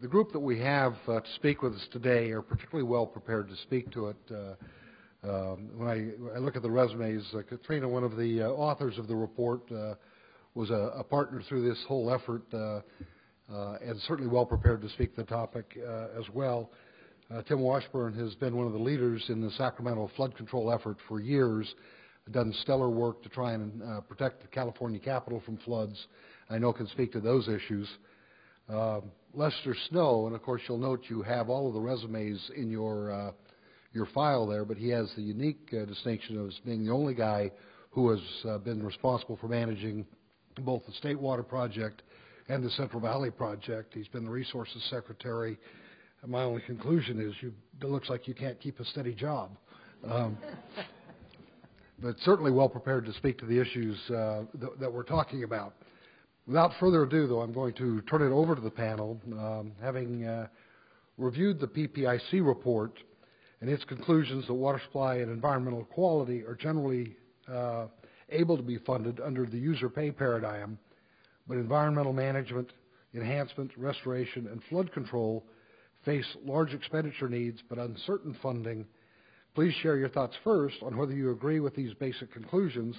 The group that we have to speak with us today are particularly well prepared to speak to it. When I look at the resumes, Katrina, one of the authors of the report, was a partner through this whole effort and certainly well prepared to speak to the topic as well. Tim Washburn has been one of the leaders in the Sacramento flood control effort for years, done stellar work to try and protect the California Capitol from floods. I know can speak to those issues. Lester Snow, and of course you'll note you have all of the resumes in your file there, but he has the unique distinction of being the only guy who has been responsible for managing both the State Water Project and the Central Valley Project. He's been the Resources Secretary. And my only conclusion is it looks like you can't keep a steady job. But certainly well prepared to speak to the issues that we're talking about. Without further ado, though, I'm going to turn it over to the panel. Having reviewed the PPIC report and its conclusions that water supply and environmental quality are generally able to be funded under the user pay paradigm, but environmental management, enhancement, restoration, and flood control face large expenditure needs but uncertain funding. Please share your thoughts first on whether you agree with these basic conclusions,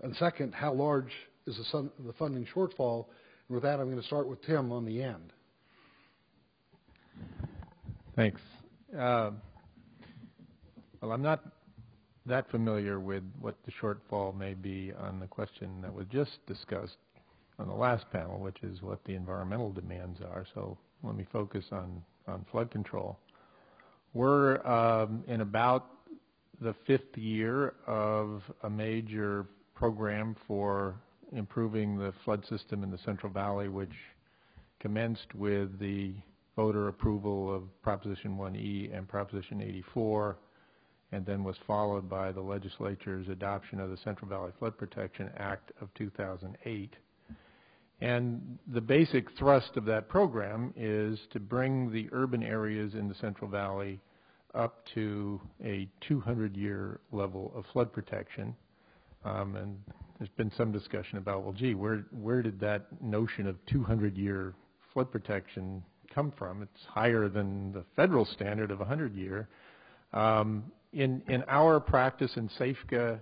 and second, how large is the funding shortfall. And with that, I'm going to start with Tim on the end. Thanks. Well, I'm not that familiar with what the shortfall may be on the question that was just discussed on the last panel, which is what the environmental demands are. So let me focus on flood control. We're in about the 5th year of a major program for improving the flood system in the Central Valley, which commenced with the voter approval of Proposition 1E and Proposition 84, and then was followed by the legislature's adoption of the Central Valley Flood Protection Act of 2008. And the basic thrust of that program is to bring the urban areas in the Central Valley up to a 200-year level of flood protection. And there's been some discussion about, well, gee, where did that notion of 200-year flood protection come from? It's higher than the federal standard of 100-year. In our practice in SAFCA,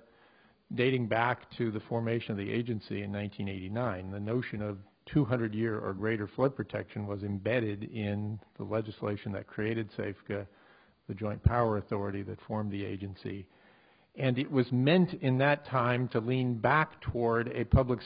dating back to the formation of the agency in 1989, the notion of 200-year or greater flood protection was embedded in the legislation that created SAFCA, the Joint Power Authority that formed the agency. And it was meant in that time to lean back toward a public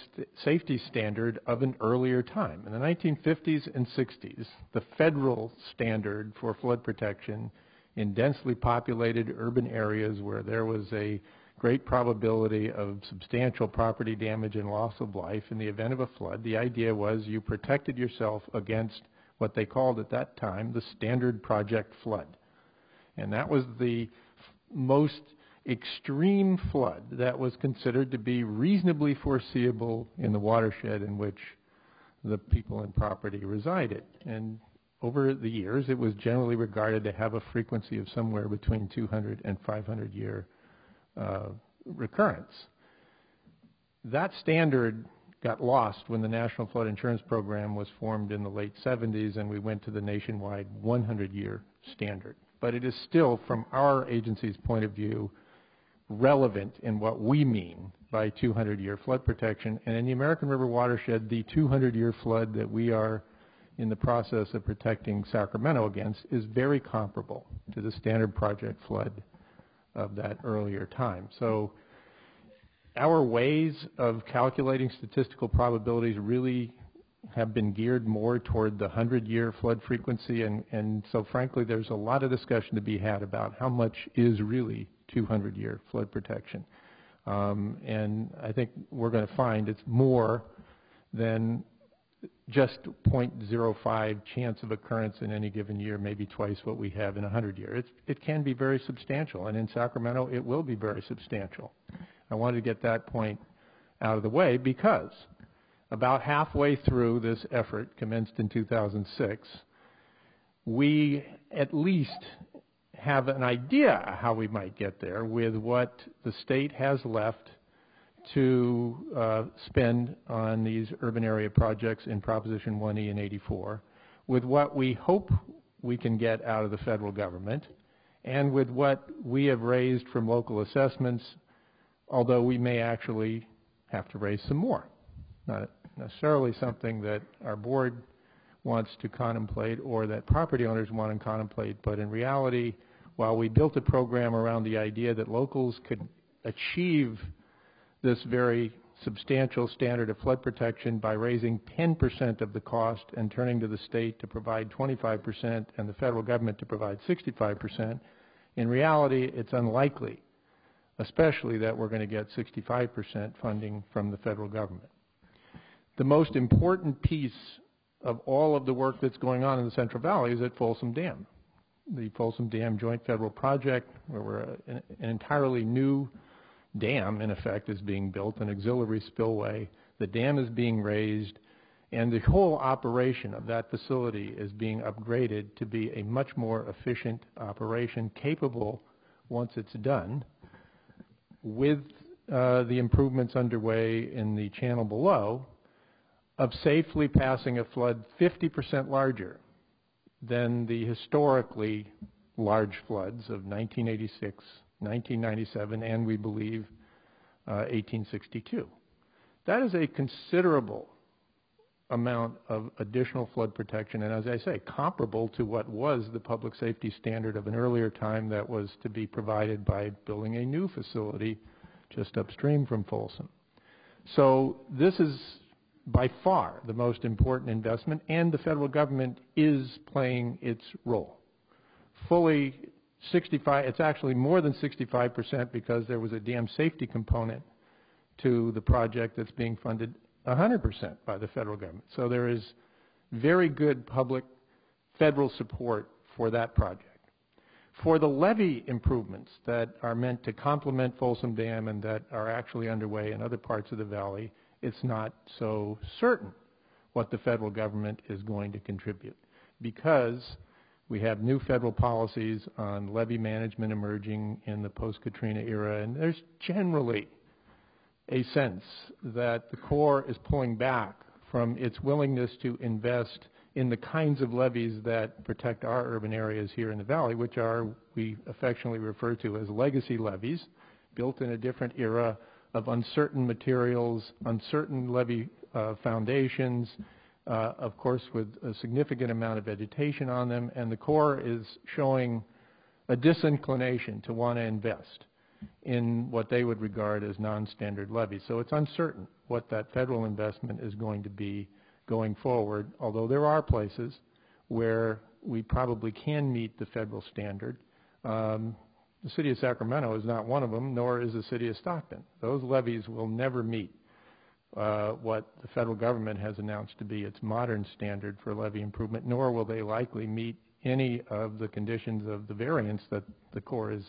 safety standard of an earlier time. In the 1950s and 60s, the federal standard for flood protection in densely populated urban areas where there was a great probability of substantial property damage and loss of life in the event of a flood, the idea was you protected yourself against what they called at that time the standard project flood. And that was the most extreme flood that was considered to be reasonably foreseeable in the watershed in which the people and property resided. And over the years, it was generally regarded to have a frequency of somewhere between 200 and 500 year recurrence. That standard got lost when the National Flood Insurance Program was formed in the late 70s and we went to the nationwide 100-year standard. But it is still, from our agency's point of view, relevant in what we mean by 200-year flood protection. And in the American River watershed, the 200-year flood that we are in the process of protecting Sacramento against is very comparable to the standard project flood of that earlier time. So our ways of calculating statistical probabilities really have been geared more toward the 100-year flood frequency, and so frankly there's a lot of discussion to be had about how much is really 200-year flood protection. And I think we're going to find it's more than just 0.05 chance of occurrence in any given year, maybe twice what we have in 100 years. It can be very substantial, and in Sacramento it will be very substantial. I wanted to get that point out of the way because about halfway through this effort, commenced in 2006, we at least have an idea how we might get there with what the state has left to spend on these urban area projects in Proposition 1E and 84. with what we hope we can get out of the federal government and with what we have raised from local assessments, although we may actually have to raise some more. Not necessarily something that our board wants to contemplate or that property owners want to contemplate, but in reality, while we built a program around the idea that locals could achieve this very substantial standard of flood protection by raising 10% of the cost and turning to the state to provide 25% and the federal government to provide 65%, in reality, it's unlikely, especially that we're going to get 65% funding from the federal government. The most important piece of all of the work that's going on in the Central Valley is at Folsom Dam. The Folsom Dam Joint Federal Project, where an entirely new dam, in effect, is being built, an auxiliary spillway. The dam is being raised, and the whole operation of that facility is being upgraded to be a much more efficient operation, capable, once it's done, with the improvements underway in the channel below, of safely passing a flood 50% larger than the historically large floods of 1986, 1997, and we believe 1862. That is a considerable amount of additional flood protection, and as I say, comparable to what was the public safety standard of an earlier time that was to be provided by building a new facility just upstream from Folsom. So this is by far the most important investment, and the federal government is playing its role. Fully 65, it's actually more than 65% because there was a dam safety component to the project that's being funded 100% by the federal government. So there is very good public federal support for that project. For the levee improvements that are meant to complement Folsom Dam and that are actually underway in other parts of the valley, it's not so certain what the federal government is going to contribute because we have new federal policies on levee management emerging in the post-Katrina era, and there's generally a sense that the Corps is pulling back from its willingness to invest in the kinds of levees that protect our urban areas here in the valley, which are, we affectionately refer to as legacy levees, built in a different era of uncertain materials, uncertain levee foundations, of course with a significant amount of vegetation on them, and the Corps is showing a disinclination to want to invest in what they would regard as non-standard levees. So it's uncertain what that federal investment is going to be going forward, although there are places where we probably can meet the federal standard. The city of Sacramento is not one of them, nor is the city of Stockton. Those levees will never meet what the federal government has announced to be its modern standard for levee improvement, nor will they likely meet any of the conditions of the variance that the Corps is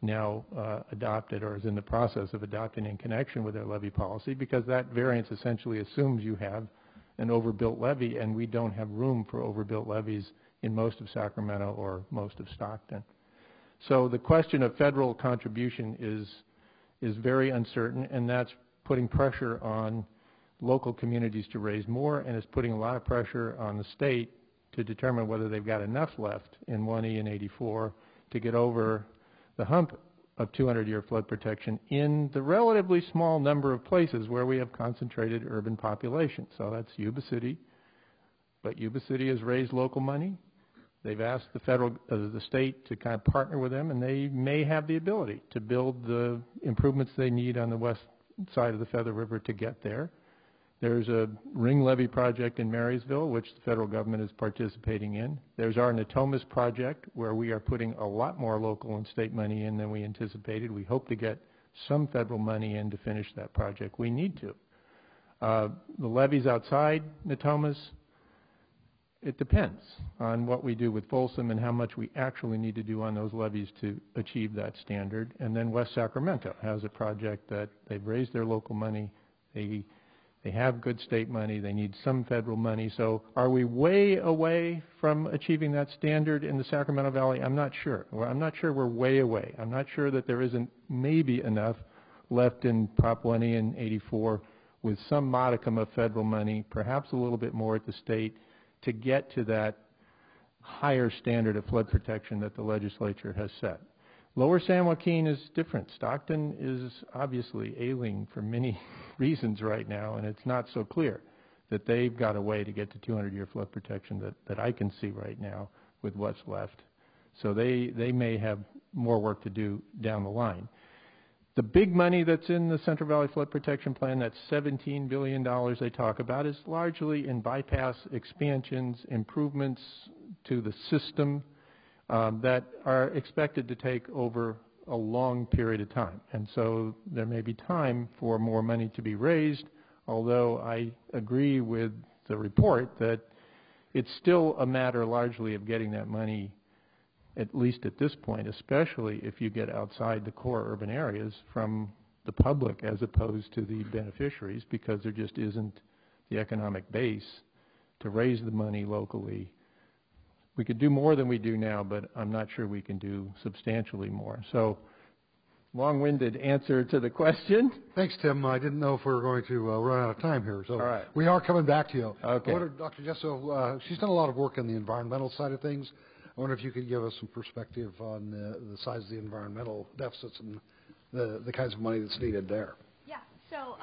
now adopted or is in the process of adopting in connection with their levee policy, because that variance essentially assumes you have an overbuilt levee, and we don't have room for overbuilt levees in most of Sacramento or most of Stockton. So the question of federal contribution is very uncertain, and that's putting pressure on local communities to raise more, and it's putting a lot of pressure on the state to determine whether they've got enough left in 1E and 84 to get over the hump of 200-year flood protection in the relatively small number of places where we have concentrated urban population. So that's Yuba City, but Yuba City has raised local money. They've asked the state to kind of partner with them, and they may have the ability to build the improvements they need on the west side of the Feather River to get there. There's a ring levee project in Marysville, which the federal government is participating in. There's our Natomas project, where we are putting a lot more local and state money in than we anticipated. We hope to get some federal money in to finish that project. We need to. The levees outside Natomas, it depends on what we do with Folsom and how much we actually need to do on those levees to achieve that standard. And then West Sacramento has a project that they've raised their local money. They have good state money. They need some federal money. So are we way away from achieving that standard in the Sacramento Valley? I'm not sure. I'm not sure we're way away. I'm not sure that there isn't maybe enough left in Prop 1E and 84 with some modicum of federal money, perhaps a little bit more at the state, to get to that higher standard of flood protection that the legislature has set. Lower San Joaquin is different. Stockton is obviously ailing for many reasons right now, and it's not so clear that they've got a way to get to 200-year flood protection that I can see right now with what's left. So they may have more work to do down the line. The big money that's in the Central Valley Flood Protection Plan, that $17 billion they talk about, is largely in bypass expansions, improvements to the system that are expected to take over a long period of time. And so there may be time for more money to be raised, although I agree with the report that it's still a matter largely of getting that money, at least at this point, especially if you get outside the core urban areas, from the public as opposed to the beneficiaries, because there just isn't the economic base to raise the money locally. We could do more than we do now, but I'm not sure we can do substantially more. So, long-winded answer to the question. Thanks, Tim. I didn't know if we were going to run out of time here, so all right. We are coming back to you. Okay. I wonder, Dr. Jessoe, she's done a lot of work on the environmental side of things. I wonder if you could give us some perspective on the size of the environmental deficits and the kinds of money that's needed there. Yeah, so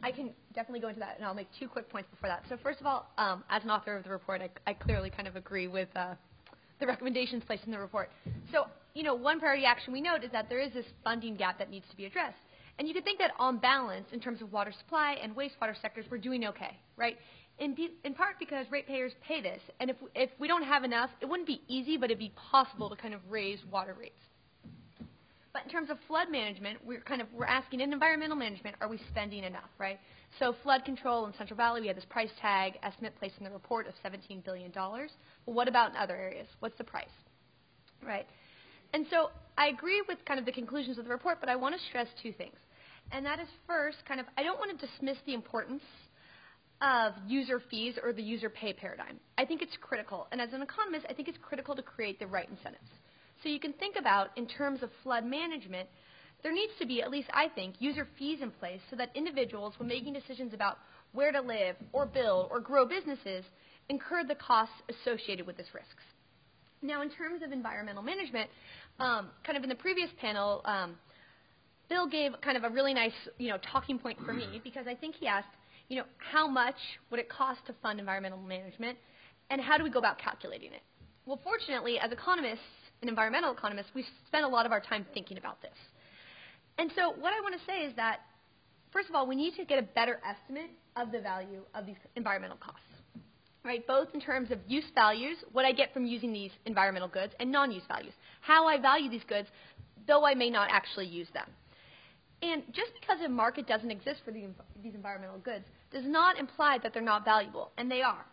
I can definitely go into that, and I'll make 2 quick points before that. So first of all, as an author of the report, I clearly kind of agree with the recommendations placed in the report. So, one priority action we note is that there is this funding gap that needs to be addressed. And you could think that on balance, in terms of water supply and wastewater sectors, we're doing okay, right? In part because ratepayers pay this. And if we don't have enough, it wouldn't be easy, but it'd be possible to kind of raise water rates. But in terms of flood management, we're asking in environmental management, are we spending enough, right? So flood control in Central Valley, we had this price tag estimate placed in the report of $17 billion. Well, what about in other areas? What's the price, right? And so I agree with kind of the conclusions of the report, but I want to stress 2 things. And that is first, I don't want to dismiss the importance of user fees or the user pay paradigm. I think it's critical. And as an economist, I think it's critical to create the right incentives. So you can think about, in terms of flood management, there needs to be, at least I think, user fees in place so that individuals, when making decisions about where to live or build or grow businesses, incur the costs associated with these risks. Now, in terms of environmental management, kind of in the previous panel, Bill gave kind of a really nice, talking point for me, because I think he asked, how much would it cost to fund environmental management, and how do we go about calculating it? Well, fortunately, as economists and environmental economists, we spend a lot of our time thinking about this. And so what I want to say is that, first of all, we need to get a better estimate of the value of these environmental costs, right? Both in terms of use values, what I get from using these environmental goods, and non-use values, how I value these goods, though I may not actually use them. And just because a market doesn't exist for these environmental goods does not imply that they're not valuable, and they are.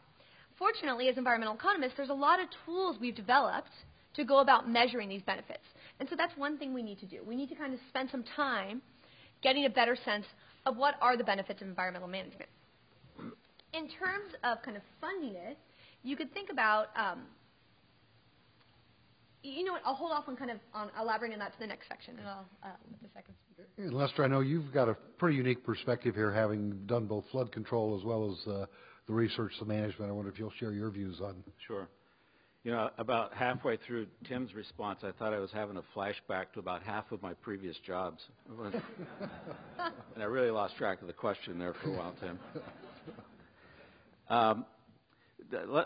Fortunately, as environmental economists, there's a lot of tools we've developed to go about measuring these benefits. And so that's one thing we need to do. We need to kind of spend some time getting a better sense of what are the benefits of environmental management. In terms of kind of funding it, you could think about, I'll hold off on elaborating on that to the next section, and I'll let the second speaker. And Lester, I know you've got a pretty unique perspective here, having done both flood control as well as the research, the management. I wonder if you'll share your views on. Sure. About halfway through Tim's response, I thought I was having a flashback to about half of my previous jobs. And I really lost track of the question there for a while, Tim.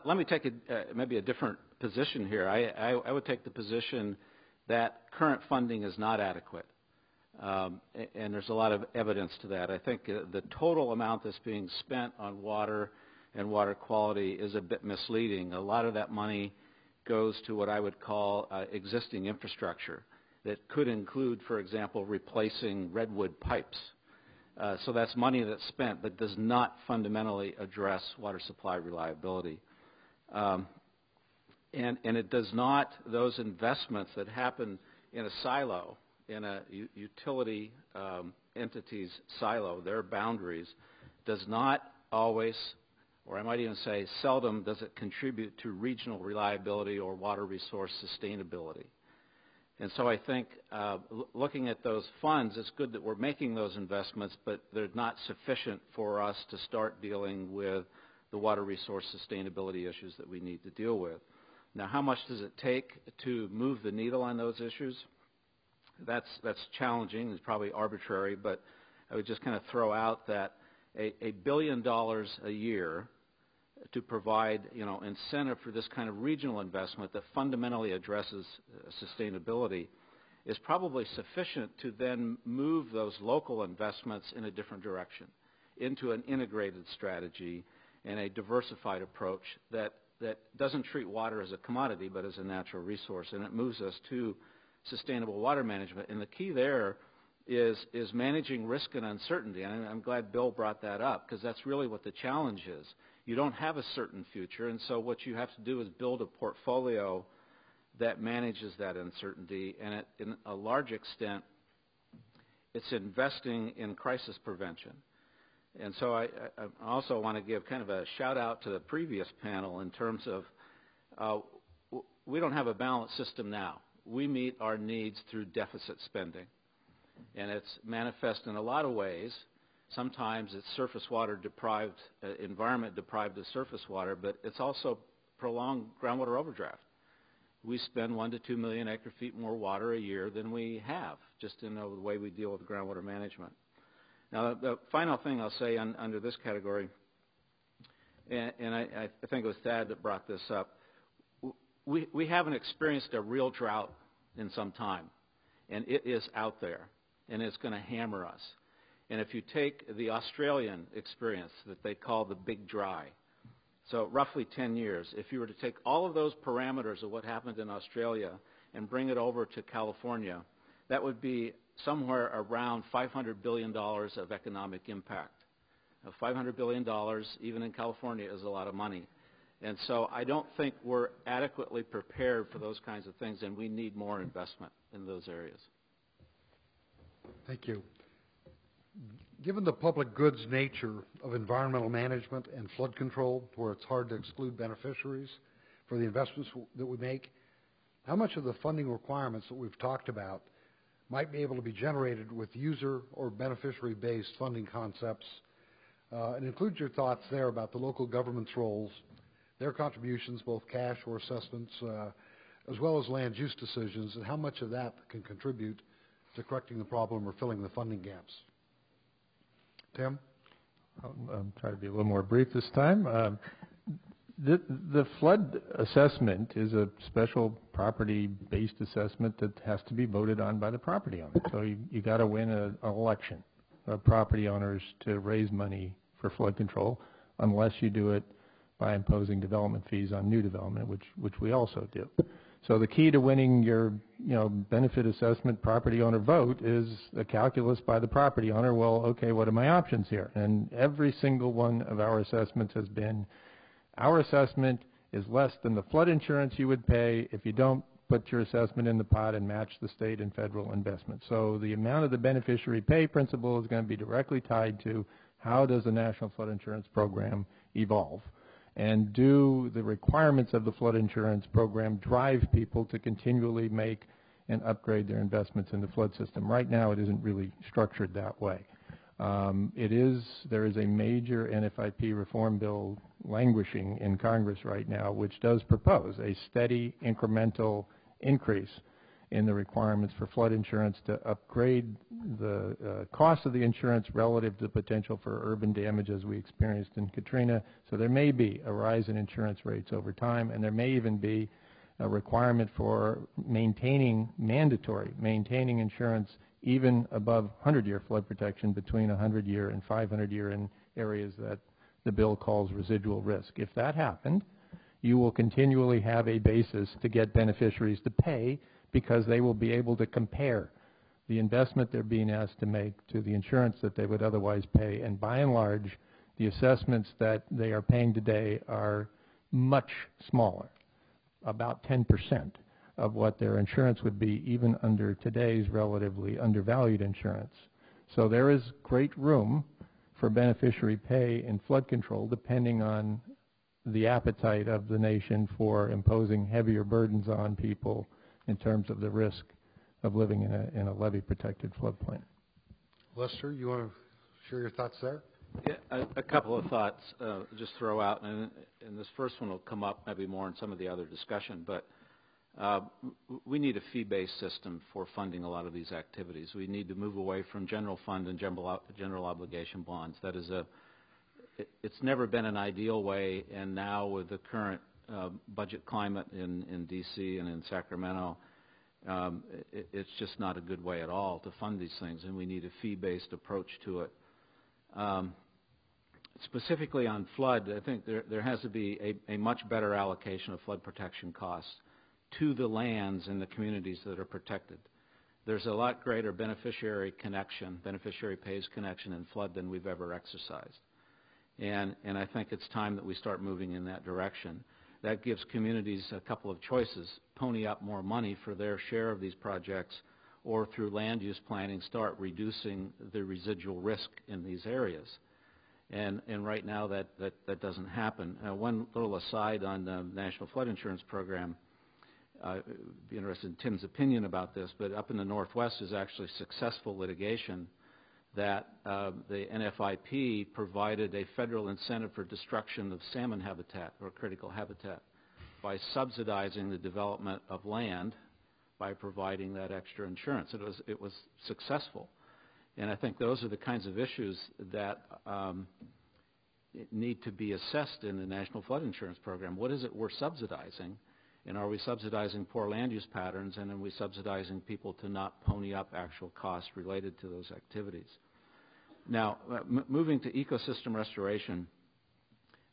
Let me take maybe a different position here. I would take the position that current funding is not adequate. And there's a lot of evidence to that. I think the total amount that's being spent on water and water quality is a bit misleading. A lot of that money goes to what I would call existing infrastructure that could include, for example, replacing redwood pipes. So that's money that's spent but does not fundamentally address water supply reliability. And it does not, those investments that happen in a silo, in a utility entity's silo, their boundaries, does not always, or I might even say seldom, does it contribute to regional reliability or water resource sustainability. And so I think looking at those funds, it's good that we're making those investments, but they're not sufficient for us to start dealing with the water resource sustainability issues that we need to deal with. Now, how much does it take to move the needle on those issues? That's challenging. It's probably arbitrary, but I would just kind of throw out that $1 billion a year to provide, incentive for this kind of regional investment that fundamentally addresses sustainability is probably sufficient to then move those local investments in a different direction, into an integrated strategy and a diversified approach that doesn't treat water as a commodity but as a natural resource, and it moves us to sustainable water management. And the key there is managing risk and uncertainty. And I'm glad Bill brought that up, because that's really what the challenge is. You don't have a certain future, and so what you have to do is build a portfolio that manages that uncertainty, and in a large extent, it's investing in crisis prevention. And so I also want to give kind of a shout out to the previous panel in terms of we don't have a balanced system now. We meet our needs through deficit spending, and it's manifest in a lot of ways. Sometimes it's surface water deprived, environment deprived of surface water, but it's also prolonged groundwater overdraft. We spend 1 to 2 million acre-feet more water a year than we have, just in the way we deal with groundwater management. Now, the final thing I'll say under this category, and I think it was Thad that brought this up, we haven't experienced a real drought in some time, and it is out there, and it's going to hammer us. And if you take the Australian experience that they call the big dry, so roughly 10 years, if you were to take all of those parameters of what happened in Australia and bring it over to California, that would be somewhere around $500 billion of economic impact. $500 billion, even in California, is a lot of money. And so I don't think we're adequately prepared for those kinds of things, and we need more investment in those areas. Thank you. Given the public goods nature of environmental management and flood control, where it's hard to exclude beneficiaries for the investments that we make, how much of the funding requirements that we've talked about might be able to be generated with user or beneficiary-based funding concepts? And include your thoughts there about the local government's roles, their contributions, both cash or assessments, as well as land use decisions, and how much of that can contribute to correcting the problem or filling the funding gaps. Tim? I'll try to be a little more brief this time. The flood assessment is a special property-based assessment that has to be voted on by the property owner. So you got to win an election of property owners to raise money for flood control, unless you do it by imposing development fees on new development, which we also do. So the key to winning your benefit assessment property owner vote is a calculus by the property owner. Well, okay, what are my options here? And every single one of our assessments has been, our assessment is less than the flood insurance you would pay if you don't put your assessment in the pot and match the state and federal investment. So the amount of the beneficiary pay principle is going to be directly tied to how does the National Flood Insurance Program evolve, and do the requirements of the flood insurance program drive people to continually make and upgrade their investments in the flood system. Right now it isn't really structured that way. There is a major Nfip reform bill languishing in Congress right now, which does propose a steady incremental increase in the requirements for flood insurance to upgrade the cost of the insurance relative to the potential for urban damage as we experienced in Katrina. So there may be a rise in insurance rates over time, and there may even be a requirement for mandatory maintaining insurance even above 100-year flood protection between 100-year and 500-year in areas that the bill calls residual risk. If that happened, you will continually have a basis to get beneficiaries to pay, because they will be able to compare the investment they're being asked to make to the insurance that they would otherwise pay. And by and large, the assessments that they are paying today are much smaller, about 10% of what their insurance would be, even under today's relatively undervalued insurance. So there is great room for beneficiary pay in flood control, depending on the appetite of the nation for imposing heavier burdens on people in terms of the risk of living in a levee-protected floodplain. Lester, you want to share your thoughts there? Yeah, a couple of thoughts just throw out, and this first one will come up maybe more in some of the other discussion, but we need a fee-based system for funding a lot of these activities. We need to move away from general fund and general obligation bonds. That is it's never been an ideal way, and now with the current budget climate in D.C. and in Sacramento, it's just not a good way at all to fund these things, and we need a fee-based approach to it. Specifically on flood, I think there has to be a much better allocation of flood protection costs to the lands and the communities that are protected. There's a lot greater beneficiary pays connection in flood than we've ever exercised. And I think it's time that we start moving in that direction. That gives communities a couple of choices: pony up more money for their share of these projects, or through land use planning start reducing the residual risk in these areas. And right now that doesn't happen. One little aside on the National Flood Insurance Program, I'd be interested in Tim's opinion about this, but up in the Northwest is actually successful litigation that the NFIP provided a federal incentive for destruction of salmon habitat or critical habitat by subsidizing the development of land by providing that extra insurance. It was successful. And I think those are the kinds of issues that need to be assessed in the National Flood Insurance Program. What is it we're subsidizing? And are we subsidizing poor land use patterns, and are we subsidizing people to not pony up actual costs related to those activities? Now, moving to ecosystem restoration,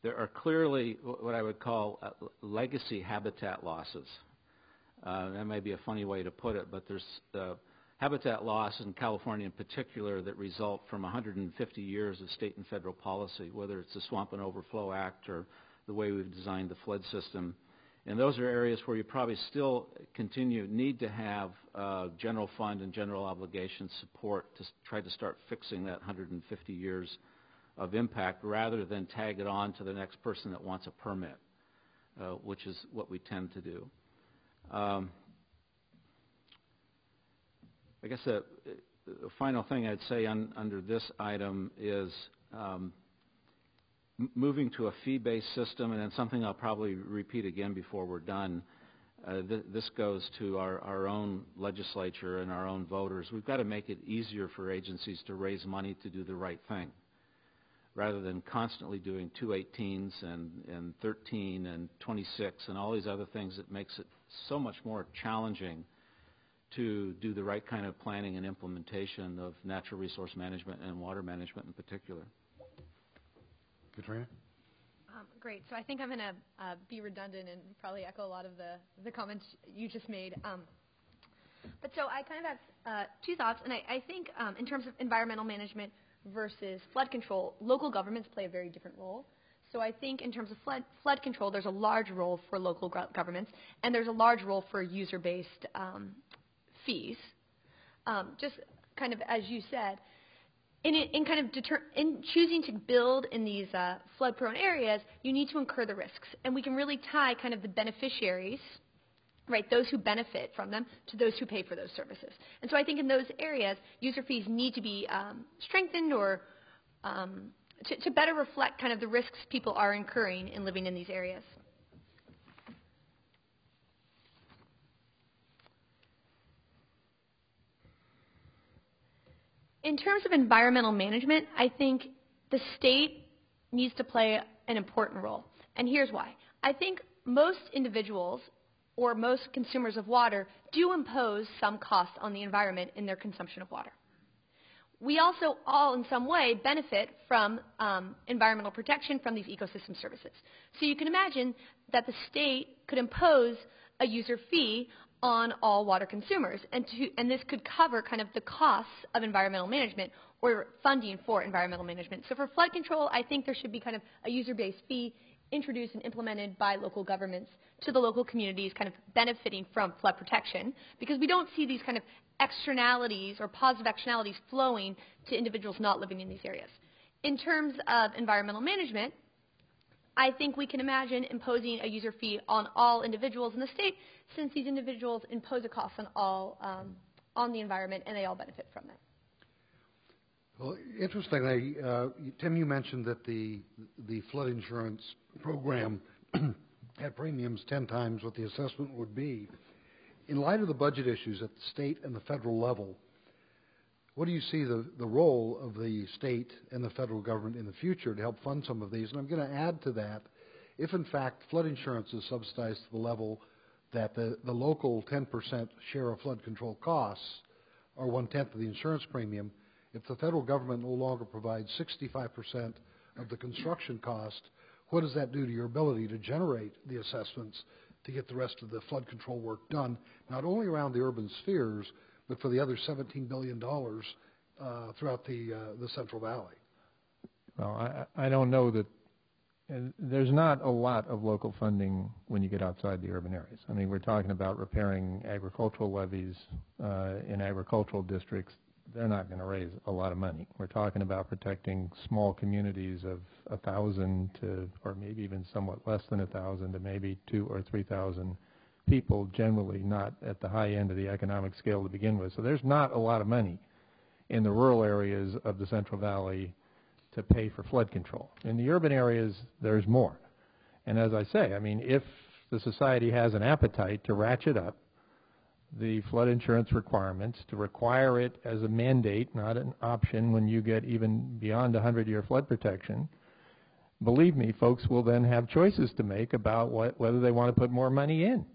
there are clearly what I would call legacy habitat losses. That may be a funny way to put it, but there's habitat loss in California in particular that result from 150 years of state and federal policy, whether it's the Swamp and Overflow Act or the way we've designed the flood system. And those are areas where you probably still need to have general fund and general obligation support to try to start fixing that 150 years of impact rather than tag it on to the next person that wants a permit, which is what we tend to do. I guess the final thing I'd say under this item is moving to a fee-based system, and then something I'll probably repeat again before we're done. This goes to our own legislature and our own voters. We've got to make it easier for agencies to raise money to do the right thing, rather than constantly doing 218s and 13 and 26 and all these other things that makes it so much more challenging to do the right kind of planning and implementation of natural resource management and water management in particular. Katrina? Great. So I think I'm going to be redundant and probably echo a lot of the comments you just made. But so I kind of have two thoughts, and I think in terms of environmental management versus flood control, local governments play a very different role. So I think in terms of flood control, there's a large role for local governments, and there's a large role for user-based fees. Just kind of as you said, in choosing to build in these flood-prone areas, you need to incur the risks, and we can really tie kind of the beneficiaries, right, those who benefit from them, to those who pay for those services. And so I think in those areas, user fees need to be strengthened or to better reflect kind of the risks people are incurring in living in these areas. In terms of environmental management, I think the state needs to play an important role. And here's why. I think most individuals or most consumers of water do impose some cost on the environment in their consumption of water. We also all in some way benefit from environmental protection from these ecosystem services. So you can imagine that the state could impose a user fee on all water consumers, and this could cover kind of the costs of environmental management or funding for environmental management. So for flood control, I think there should be kind of a user-based fee introduced and implemented by local governments to the local communities kind of benefiting from flood protection, because we don't see these kind of externalities or positive externalities flowing to individuals not living in these areas. In terms of environmental management, I think we can imagine imposing a user fee on all individuals in the state, since these individuals impose a cost on all on the environment, and they all benefit from that. Well, interestingly, Tim, you mentioned that the flood insurance program had premiums 10 times what the assessment would be. In light of the budget issues at the state and the federal level, what do you see the role of the state and the federal government in the future to help fund some of these? And I'm going to add to that, if in fact flood insurance is subsidized to the level that the local 10% share of flood control costs are 1/10 of the insurance premium, if the federal government no longer provides 65% of the construction cost, what does that do to your ability to generate the assessments to get the rest of the flood control work done, not only around the urban spheres, but for the other $17 billion throughout the Central Valley? Well, I don't know that there's not a lot of local funding when you get outside the urban areas. I mean, we're talking about repairing agricultural levees in agricultural districts. They're not going to raise a lot of money. We're talking about protecting small communities of 1,000 to, or maybe even somewhat less than 1,000 to maybe 2,000 or 3,000 people, generally not at the high end of the economic scale to begin with. So there's not a lot of money in the rural areas of the Central Valley to pay for flood control. In the urban areas, there's more. And as I say, I mean, if the society has an appetite to ratchet up the flood insurance requirements, to require it as a mandate, not an option when you get even beyond 100-year flood protection, believe me, folks will then have choices to make about whether they want to put more money in.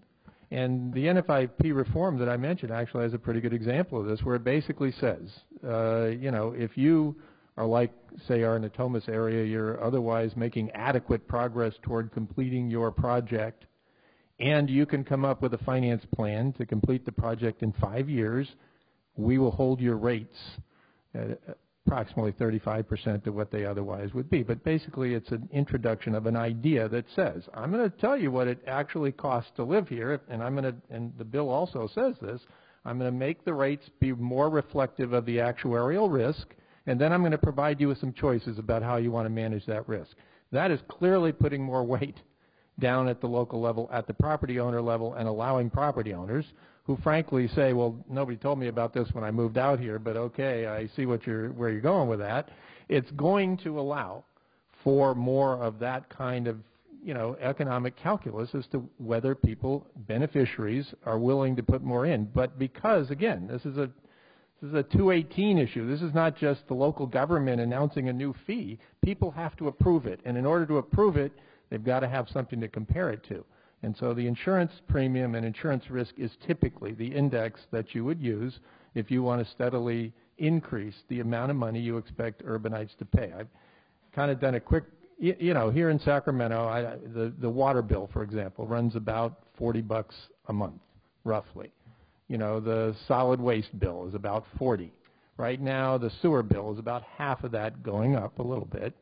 And the Nfip reform that I mentioned actually has a pretty good example of this, where it basically says, you know, if you are like, say, our Natomas area, you're otherwise making adequate progress toward completing your project, and you can come up with a finance plan to complete the project in 5 years, we will hold your rates at approximately 35% of what they otherwise would be. But basically, it's an introduction of an idea that says, I'm going to tell you what it actually costs to live here, and and the bill also says this, I'm going to make the rates be more reflective of the actuarial risk, and then I'm going to provide you with some choices about how you want to manage that risk. That is clearly putting more weight down at the local level, at the property owner level, and allowing property owners who frankly say, well, nobody told me about this when I moved out here, but okay, I see where you're going with that. It's going to allow for more of that kind of, you know, economic calculus as to whether people, beneficiaries, are willing to put more in. But because, again, this is a 218 issue. This is not just the local government announcing a new fee. People have to approve it, and in order to approve it, they've got to have something to compare it to. And so the insurance premium and insurance risk is typically the index that you would use if you want to steadily increase the amount of money you expect urbanites to pay. I've kind of done a quick, you know, here in Sacramento, the water bill, for example, runs about $40 a month, roughly. You know, the solid waste bill is about $40. Right now, the sewer bill is about half of that, going up a little bit.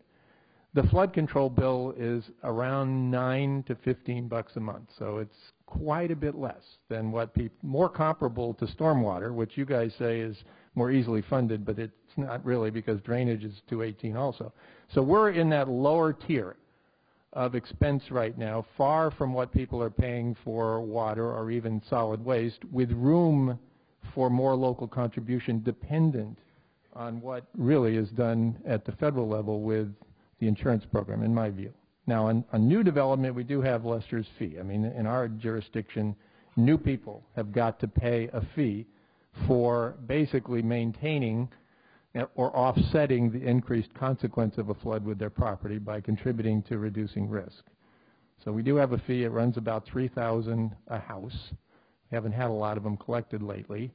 The flood control bill is around $9 to $15 a month, so it's quite a bit less than what more comparable to stormwater, which you guys say is more easily funded, but it's not really because drainage is $218 also. So we're in that lower tier of expense right now, far from what people are paying for water or even solid waste, with room for more local contribution dependent on what really is done at the federal level with the insurance program, in my view. Now, on new development, we do have Lester's fee. I mean, in our jurisdiction, new people have got to pay a fee for basically maintaining or offsetting the increased consequence of a flood with their property by contributing to reducing risk. So we do have a fee. It runs about $3,000 a house. We haven't had a lot of them collected lately.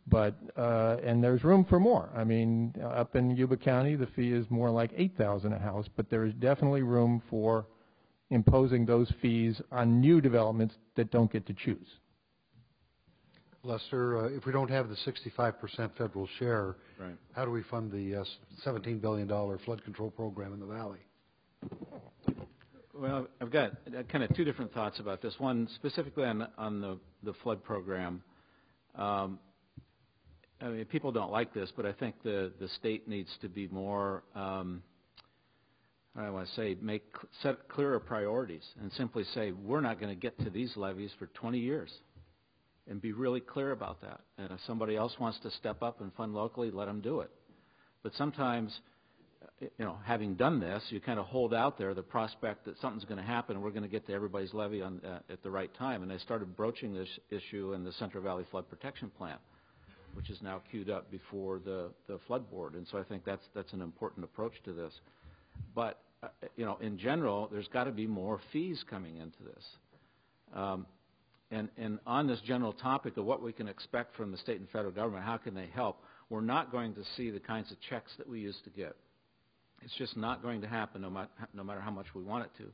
But, and there's room for more. I mean, up in Yuba County, the fee is more like $8,000 a house, but there is definitely room for imposing those fees on new developments that don't get to choose. Lester, if we don't have the 65% federal share, right, how do we fund the $17 billion flood control program in the valley? Well, I've got kind of two different thoughts about this. One, specifically on the flood program. I mean, people don't like this, but I think the state needs to be more, I want to say, set clearer priorities and simply say, we're not going to get to these levees for 20 years, and be really clear about that. And if somebody else wants to step up and fund locally, let them do it. But sometimes, having done this, you kind of hold out there the prospect that something's going to happen and we're going to get to everybody's levee at the right time. And I started broaching this issue in the Central Valley Flood Protection Plan, which is now queued up before the flood board. And so I think that's an important approach to this. But, in general, there's got to be more fees coming into this. And on this general topic of what we can expect from the state and federal government, how can they help, we're not going to see the kinds of checks that we used to get. It's just not going to happen no matter how much we want it to.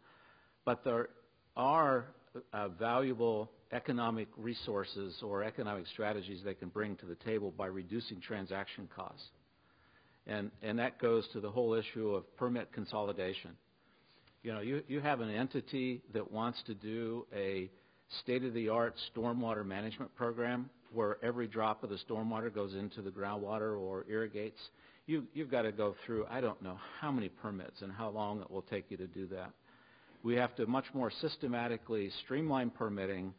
But there are valuable economic resources or economic strategies they can bring to the table by reducing transaction costs. And that goes to the whole issue of permit consolidation. You have an entity that wants to do a state-of-the-art stormwater management program where every drop of the stormwater goes into the groundwater or irrigates. You've got to go through, I don't know how many permits and how long it will take you to do that. We have to much more systematically streamline permitting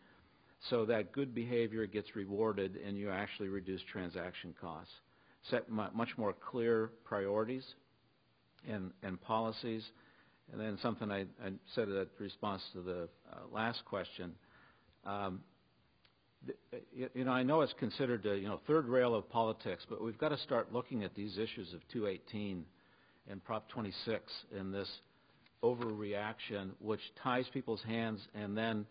so that good behavior gets rewarded and you actually reduce transaction costs. Set much more clear priorities and policies. And then something I said in response to the last question, I know it's considered the third rail of politics, but we've got to start looking at these issues of 218 and Prop 26 and this overreaction, which ties people's hands, and then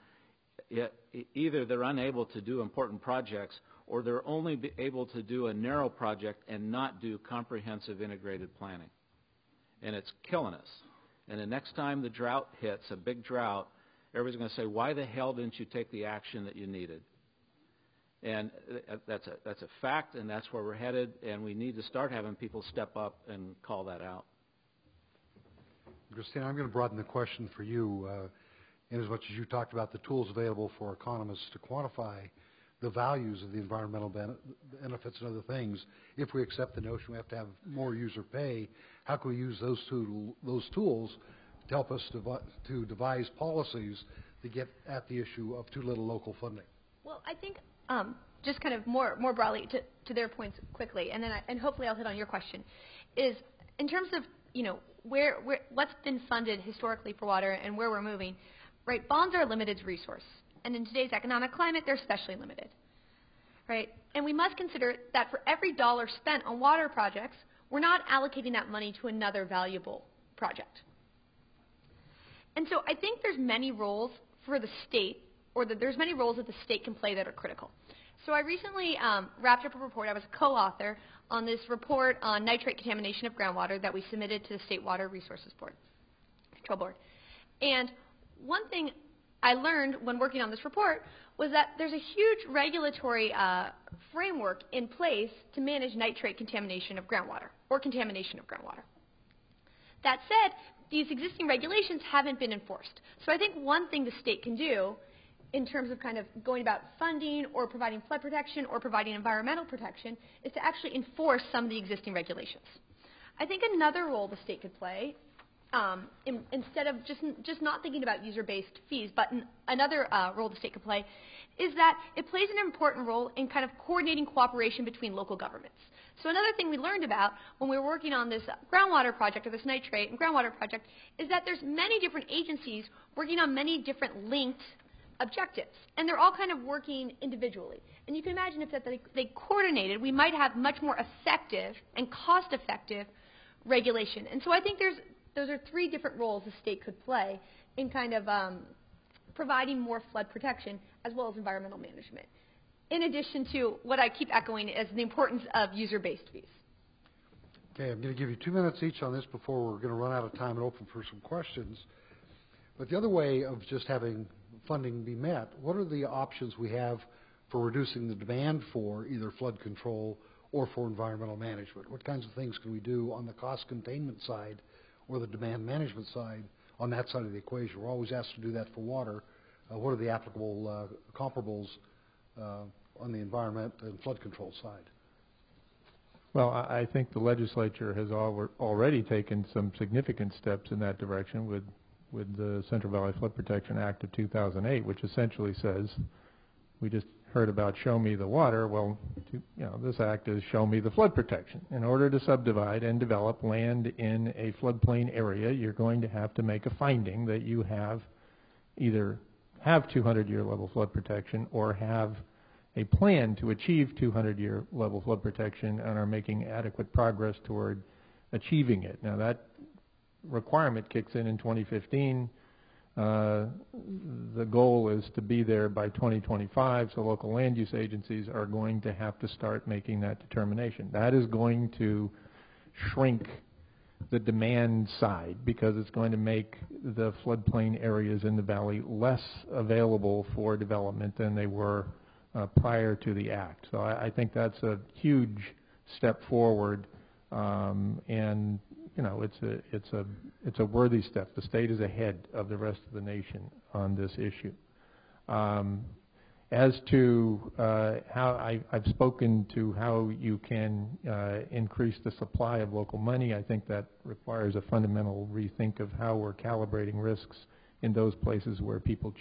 either they're unable to do important projects or they're only able to do a narrow project and not do comprehensive integrated planning. And it's killing us. And the next time the drought hits, a big drought, everybody's going to say, why the hell didn't you take the action that you needed? And that's a fact, and that's where we're headed, and we need to start having people step up and call that out. Christina, I'm going to broaden the question for you. In as much as you talked about the tools available for economists to quantify the values of the environmental benefits and other things, if we accept the notion we have to have more user pay, how can we use those tools to help us to devise policies to get at the issue of too little local funding? Well, I think just kind of more broadly to their points quickly, and then and hopefully I'll hit on your question, is in terms of where what's been funded historically for water and where we're moving, right? Bonds are a limited resource, and in today's economic climate, they're especially limited, right? And we must consider that for every dollar spent on water projects, we're not allocating that money to another valuable project. And so I think there's many roles for the state, or that there's many roles that the state can play that are critical. So I recently wrapped up a report. I was a co-author on this report on nitrate contamination of groundwater that we submitted to the State Water Resources Control Board. And one thing I learned when working on this report was that there's a huge regulatory framework in place to manage nitrate contamination of groundwater, or contamination of groundwater. That said, these existing regulations haven't been enforced. So I think one thing the state can do in terms of kind of going about funding or providing flood protection or providing environmental protection is to actually enforce some of the existing regulations. I think another role the state could play, instead of just not thinking about user-based fees, but another role the state could play is that it plays an important role in kind of coordinating cooperation between local governments. So another thing we learned about when we were working on this groundwater project, or this nitrate and groundwater project, is that there's many different agencies working on many different linked objectives, and they're all kind of working individually. And you can imagine if that they coordinated, we might have much more effective and cost-effective regulation. And so I think those are three different roles the state could play in kind of providing more flood protection as well as environmental management, in addition to what I keep echoing as the importance of user-based fees. Okay, I'm going to give you 2 minutes each on this before we're going to run out of time and open for some questions. But the other way of just having funding be met, what are the options we have for reducing the demand for either flood control or for environmental management? What kinds of things can we do on the cost containment side or the demand management side on that side of the equation? We're always asked to do that for water. What are the applicable comparables on the environment and flood control side? Well, I think the legislature has already taken some significant steps in that direction with the Central Valley Flood Protection Act of 2008, which essentially says, we just heard about show me the water. Well, this act is show me the flood protection. In order to subdivide and develop land in a floodplain area, you're going to have to make a finding that you either have 200-year level flood protection or have a plan to achieve 200-year level flood protection and are making adequate progress toward achieving it. Now, that requirement kicks in 2015. The goal is to be there by 2025, so local land use agencies are going to have to start making that determination. That is going to shrink the demand side because it's going to make the floodplain areas in the valley less available for development than they were prior to the act. So I think that's a huge step forward, and it's a worthy step. The state is ahead of the rest of the nation on this issue. As to how I've spoken to how you can increase the supply of local money, I think that requires a fundamental rethink of how we're calibrating risks in those places where people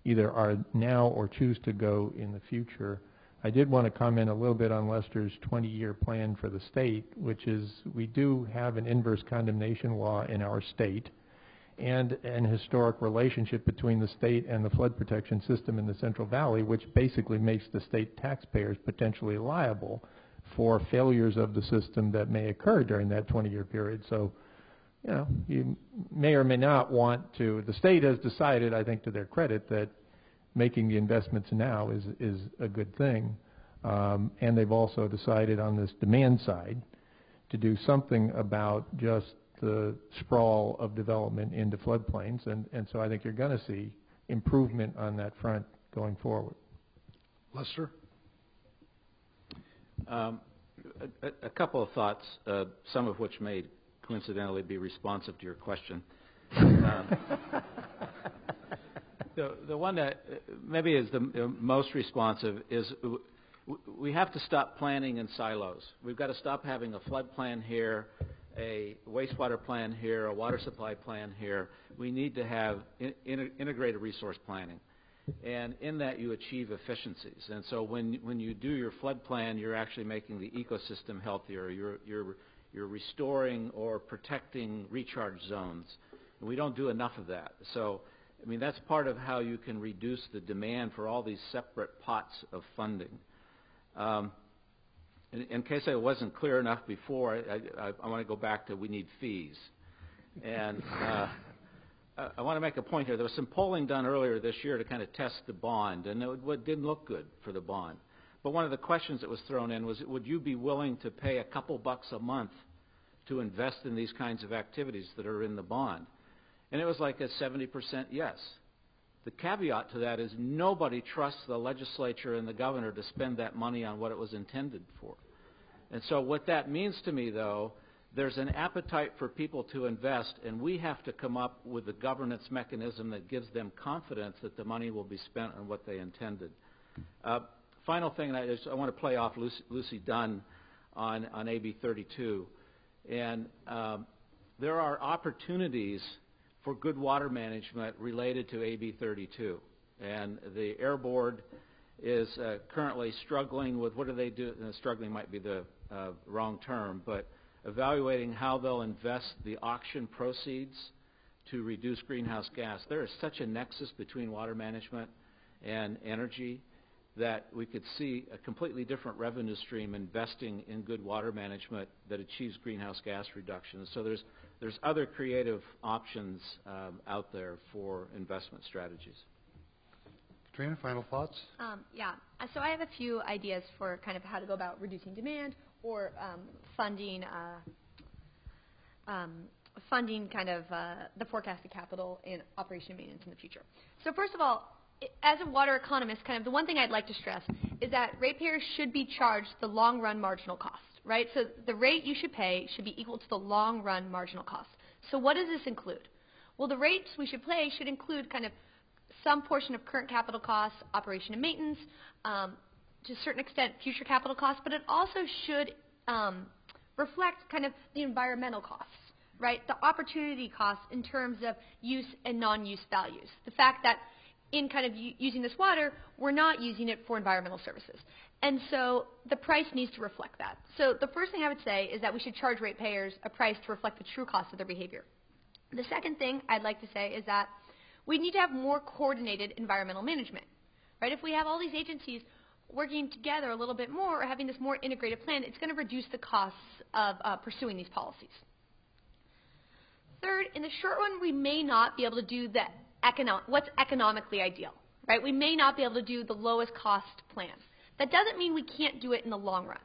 either are now or choose to go in the future. I did want to comment a little bit on Lester's 20-year plan for the state, which is we do have an inverse condemnation law in our state and an historic relationship between the state and the flood protection system in the Central Valley, which basically makes the state taxpayers potentially liable for failures of the system that may occur during that 20-year period. So, you may or may not want to. The state has decided, I think to their credit, that making the investments now is a good thing. And they've also decided on this demand side to do something about just the sprawl of development into floodplains. And so I think you're going to see improvement on that front going forward. Lester? A couple of thoughts, some of which may coincidentally be responsive to your question. The one that maybe is the most responsive is we have to stop planning in silos. We've got to stop having a flood plan here, a wastewater plan here, a water supply plan here. We need to have integrated resource planning. And in that you achieve efficiencies. And so when you do your flood plan, you're actually making the ecosystem healthier. You're restoring or protecting recharge zones. And we don't do enough of that. So, I mean, that's part of how you can reduce the demand for all these separate pots of funding. In case I wasn't clear enough before, I want to go back to we need fees. And I want to make a point here. There was some polling done earlier this year to kind of test the bond, and it didn't look good for the bond. But one of the questions that was thrown in was, would you be willing to pay a couple bucks a month to invest in these kinds of activities that are in the bond? And it was like a 70% yes. The caveat to that is nobody trusts the legislature and the governor to spend that money on what it was intended for. And so what that means to me, though, there's an appetite for people to invest, and we have to come up with a governance mechanism that gives them confidence that the money will be spent on what they intended. Final thing, I want to play off Lucy Dunn on AB 32. And there are opportunities for good water management related to AB 32. And the Air Board is currently struggling with what do they do? Struggling might be the wrong term, but evaluating how they'll invest the auction proceeds to reduce greenhouse gas. There is such a nexus between water management and energy that we could see a completely different revenue stream investing in good water management that achieves greenhouse gas reduction. So there's other creative options out there for investment strategies. Katrina, final thoughts? Yeah. So I have a few ideas for kind of how to go about reducing demand or funding kind of the forecasted capital in operation and maintenance in the future. So first of all, as a water economist, kind of the one thing I'd like to stress is that ratepayers should be charged the long-run marginal cost, right? So the rate you should pay should be equal to the long-run marginal cost. So what does this include? Well, the rates we should pay should include kind of some portion of current capital costs, operation and maintenance, to a certain extent future capital costs, but it also should reflect kind of the environmental costs, right? The opportunity costs in terms of use and non-use values. The fact that in kind of using this water, we're not using it for environmental services. And so the price needs to reflect that. So the first thing I would say is that we should charge ratepayers a price to reflect the true cost of their behavior. The second thing I'd like to say is that we need to have more coordinated environmental management. Right? If we have all these agencies working together a little bit more or having this more integrated plan, it's going to reduce the costs of pursuing these policies. Third, in the short run, we may not be able to do what's economically ideal. Right? We may not be able to do the lowest cost plan. That doesn't mean we can't do it in the long run.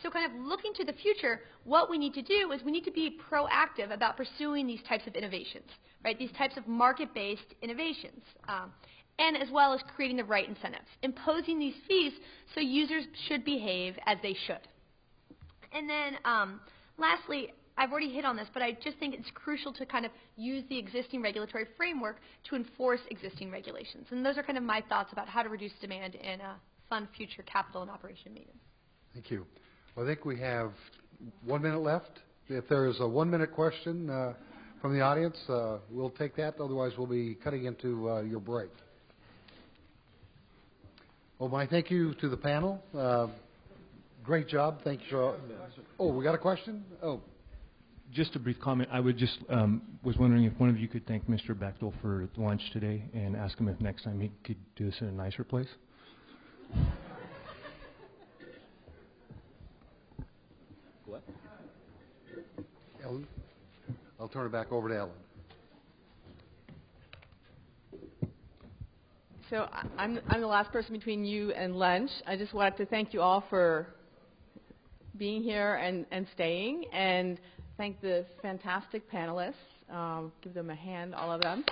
So kind of looking to the future, what we need to do is we need to be proactive about pursuing these types of innovations, right? These types of market-based innovations, and as well as creating the right incentives, imposing these fees so users should behave as they should. And then lastly, I've already hit on this, but I just think it's crucial to kind of use the existing regulatory framework to enforce existing regulations. And those are kind of my thoughts about how to reduce demand and fund future capital and operation maintenance. Thank you. Well, I think we have 1 minute left. If there is a 1 minute question from the audience, we'll take that. Otherwise, we'll be cutting into your break. Well, my thank you to the panel. Great job. Thank you. Oh, we got a question? Oh. Just a brief comment. I would just was wondering if one of you could thank Mr. Bechtel for lunch today and ask him if next time he could do this in a nicer place. What? Ellen? I'll turn it back over to Ellen. So I'm the last person between you and lunch. I just wanted to thank you all for being here and staying, and thank the fantastic panelists. Give them a hand, all of them.